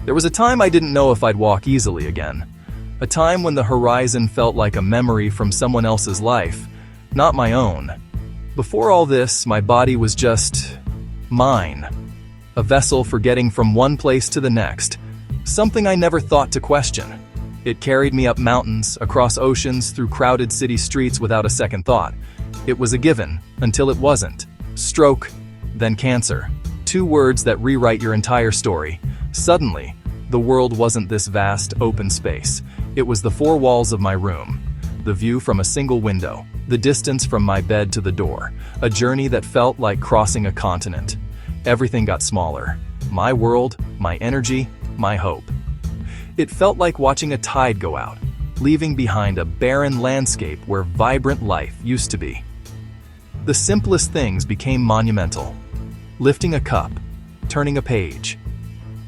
There was a time I didn't know if I'd walk easily again. A time when the horizon felt like a memory from someone else's life, not my own. Before all this, my body was just mine. A vessel for getting from one place to the next. Something I never thought to question. It carried me up mountains, across oceans, through crowded city streets without a second thought. It was a given, until it wasn't. Stroke, then cancer. 2 words that rewrite your entire story. Suddenly, the world wasn't this vast, open space. It was the 4 walls of my room. The view from a single window. The distance from my bed to the door. A journey that felt like crossing a continent. Everything got smaller. My world, my energy, my hope. It felt like watching a tide go out, leaving behind a barren landscape where vibrant life used to be. The simplest things became monumental. Lifting a cup, turning a page.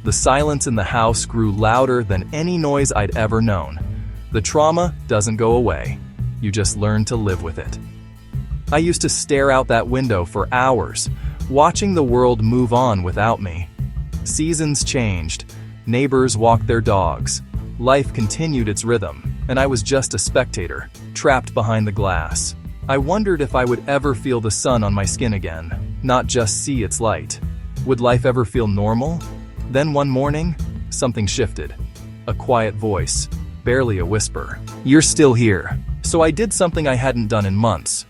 The silence in the house grew louder than any noise I'd ever known. The trauma doesn't go away. You just learn to live with it. I used to stare out that window for hours, watching the world move on without me. Seasons changed. Neighbors walked their dogs. Life continued its rhythm, and I was just a spectator, trapped behind the glass. I wondered if I would ever feel the sun on my skin again, not just see its light. Would life ever feel normal? Then one morning, something shifted. A quiet voice, barely a whisper. "You're still here." So I did something I hadn't done in months.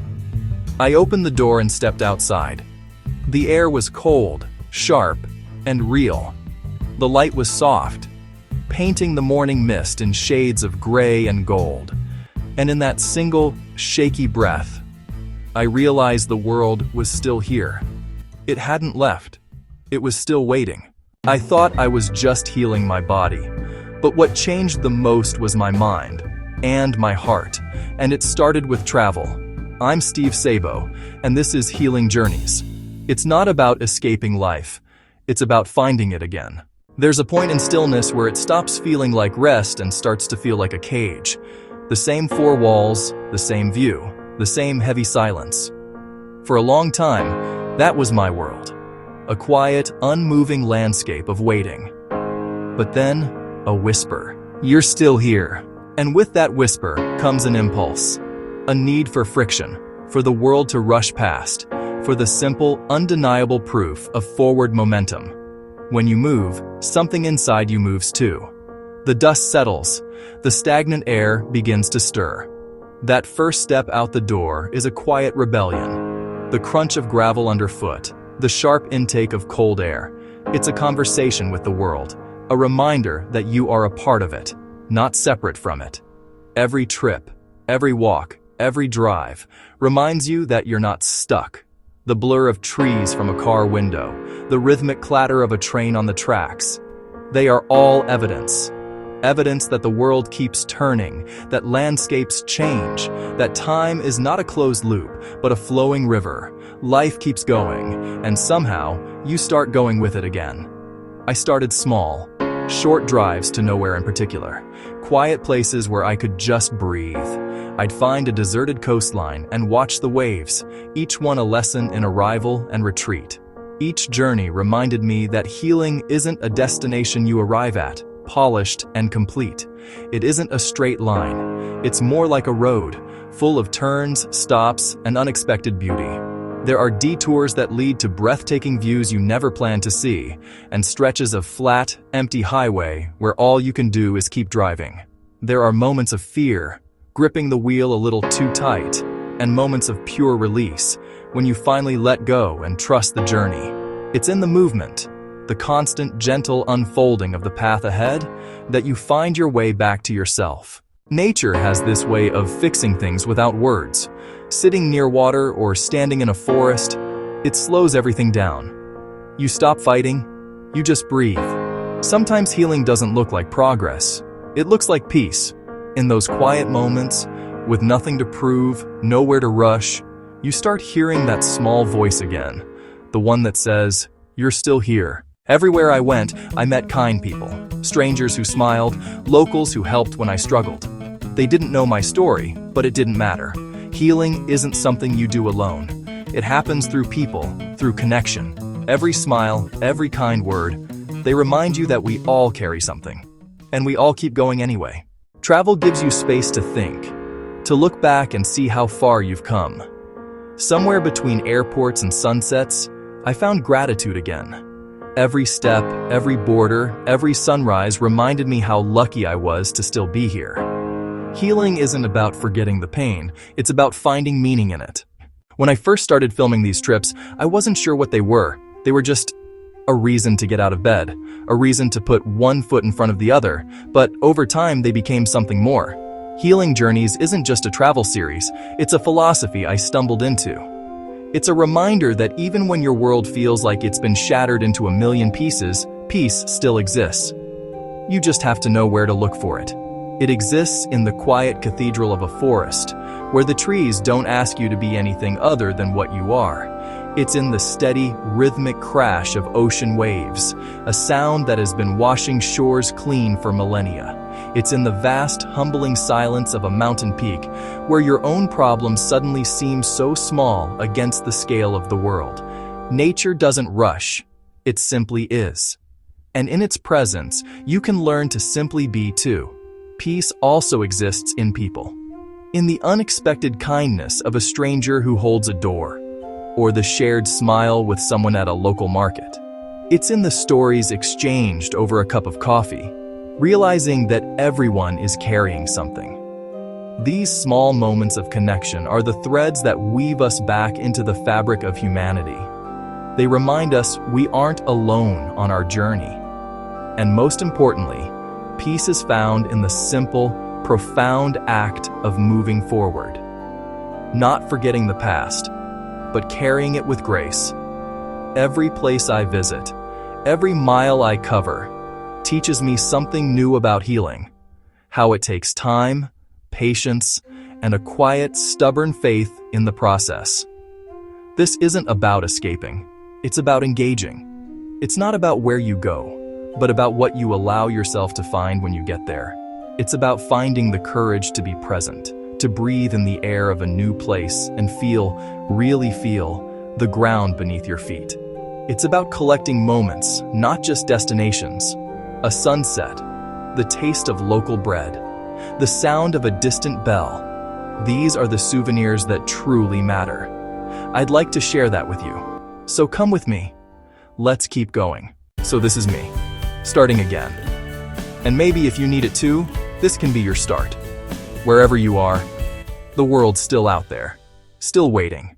I opened the door and stepped outside. The air was cold, sharp, and real. The light was soft, painting the morning mist in shades of gray and gold. And in that single, shaky breath, I realized the world was still here. It hadn't left. It was still waiting. I thought I was just healing my body, but what changed the most was my mind and my heart, and it started with travel. I'm Steve Sabo, and this is Healing Journeys. It's not about escaping life. It's about finding it again. There's a point in stillness where it stops feeling like rest and starts to feel like a cage. The same 4 walls, the same view, the same heavy silence. For a long time, that was my world. A quiet, unmoving landscape of waiting. But then, a whisper. "You're still here." And with that whisper comes an impulse. A need for friction, for the world to rush past, for the simple, undeniable proof of forward momentum. When you move, something inside you moves too. The dust settles, the stagnant air begins to stir. That first step out the door is a quiet rebellion. The crunch of gravel underfoot, the sharp intake of cold air. It's a conversation with the world, a reminder that you are a part of it, not separate from it. Every trip, every walk, every drive reminds you that you're not stuck. The blur of trees from a car window, the rhythmic clatter of a train on the tracks. They are all evidence. Evidence that the world keeps turning, that landscapes change, that time is not a closed loop, but a flowing river. Life keeps going, and somehow, you start going with it again. I started small, short drives to nowhere in particular, quiet places where I could just breathe. I'd find a deserted coastline and watch the waves, each one a lesson in arrival and retreat. Each journey reminded me that healing isn't a destination you arrive at, polished and complete. It isn't a straight line. It's more like a road, full of turns, stops, and unexpected beauty. There are detours that lead to breathtaking views you never planned to see, and stretches of flat, empty highway where all you can do is keep driving. There are moments of fear, gripping the wheel a little too tight, and moments of pure release, when you finally let go and trust the journey. It's in the movement, the constant, gentle unfolding of the path ahead, that you find your way back to yourself. Nature has this way of fixing things without words. Sitting near water or standing in a forest, it slows everything down. You stop fighting, you just breathe. Sometimes healing doesn't look like progress. It looks like peace. In those quiet moments, with nothing to prove, nowhere to rush, you start hearing that small voice again, the one that says, "You're still here." Everywhere I went, I met kind people, strangers who smiled, locals who helped when I struggled. They didn't know my story, but it didn't matter. Healing isn't something you do alone. It happens through people, through connection. Every smile, every kind word, They remind you that we all carry something, and we all keep going anyway. Travel gives you space to think, to look back and see how far you've come. Somewhere between airports and sunsets, I found gratitude again. Every step, every border, every sunrise reminded me how lucky I was to still be here. Healing isn't about forgetting the pain, it's about finding meaning in it. When I first started filming these trips, I wasn't sure what they were. They were just a reason to get out of bed, a reason to put one foot in front of the other, but over time they became something more. Healing Journeys isn't just a travel series, it's a philosophy I stumbled into. It's a reminder that even when your world feels like it's been shattered into a million pieces, peace still exists. You just have to know where to look for it. It exists in the quiet cathedral of a forest, where the trees don't ask you to be anything other than what you are. It's in the steady, rhythmic crash of ocean waves, a sound that has been washing shores clean for millennia. It's in the vast, humbling silence of a mountain peak, where your own problems suddenly seem so small against the scale of the world. Nature doesn't rush, it simply is. And in its presence, you can learn to simply be too. Peace also exists in people. In the unexpected kindness of a stranger who holds a door, or the shared smile with someone at a local market. It's in the stories exchanged over a cup of coffee, realizing that everyone is carrying something. These small moments of connection are the threads that weave us back into the fabric of humanity. They remind us we aren't alone on our journey. And most importantly, peace is found in the simple, profound act of moving forward. Not forgetting the past, but carrying it with grace. Every place I visit, every mile I cover, teaches me something new about healing, how it takes time, patience, and a quiet, stubborn faith in the process. This isn't about escaping, it's about engaging. It's not about where you go, but about what you allow yourself to find when you get there. It's about finding the courage to be present, to breathe in the air of a new place and really feel, the ground beneath your feet. It's about collecting moments, not just destinations. A sunset, the taste of local bread, the sound of a distant bell. These are the souvenirs that truly matter. I'd like to share that with you. So come with me. Let's keep going. So this is me, starting again. And maybe if you need it too, this can be your start. Wherever you are, the world's still out there, still waiting.